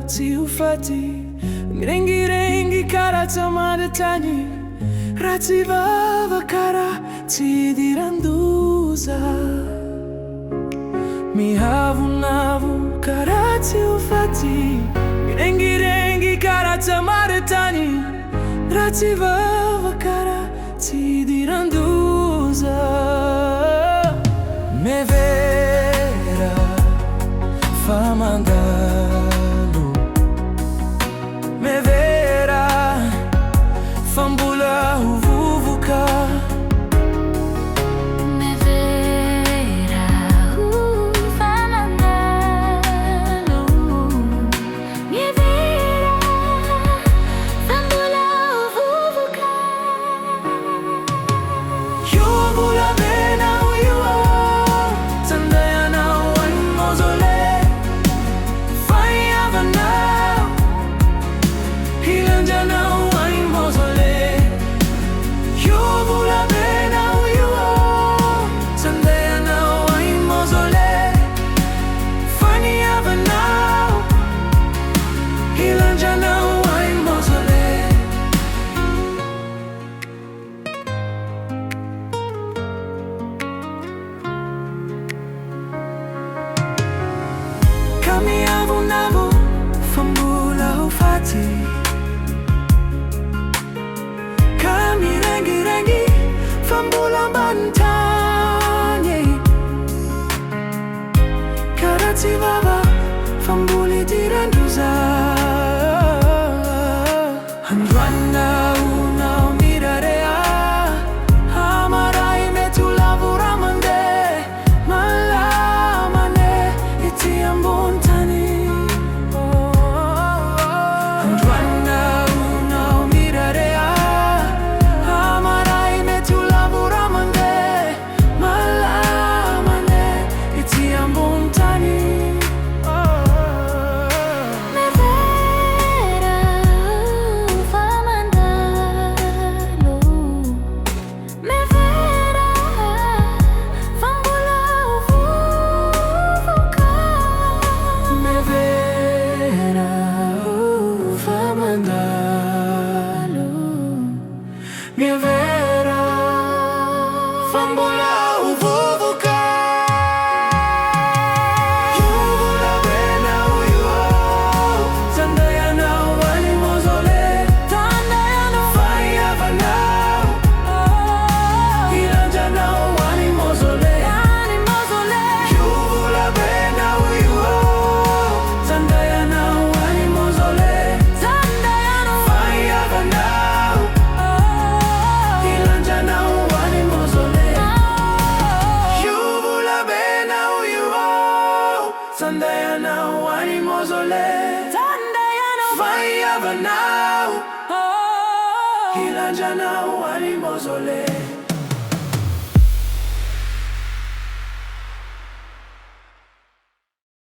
si ufati Rengi kara tamadatani Ratsiva kara si diranduza Mi havu kara si ufati Rengi kara tamadatani Ratsiva kara si diranduza Me vera fa mandalu Me vera fambula uvuvuka Me vera fa mandalu Me vera fambula uvuvuka Yuvula bena uyuwa Tandayana wan mozole Faya vanau Hilanjana wan mozole Yuvula bena uyuwa Tandayana wan mozole Faya vanau Hilanjana wan mozole Kami avunavo fambula ufati Kami rengi fambula bantanye Karati vava fambuli diranduza Handwana una mirarea Amarai metu lavuramande Malamane iti ambontani Handwana una mirarea Amarai metu lavuramande Malamane iti ambontani Me vera fa mandalu Me vera fambula uvuvuka Me vera fa mandalu Me vera fambula uvuvuka Yuvula bena uyuwa Tandayana wani mozole Tandayana Faya vanau Hilanjana wani mozole wani mozole Yuvula bena uyuwa Tandayana wani mozole Tandayana Faya vanau Hilanjana wani mozole Yuvula bena uyuwa Tandayana wani mozole Tandayana Faya vanau Hilanjana wani mozole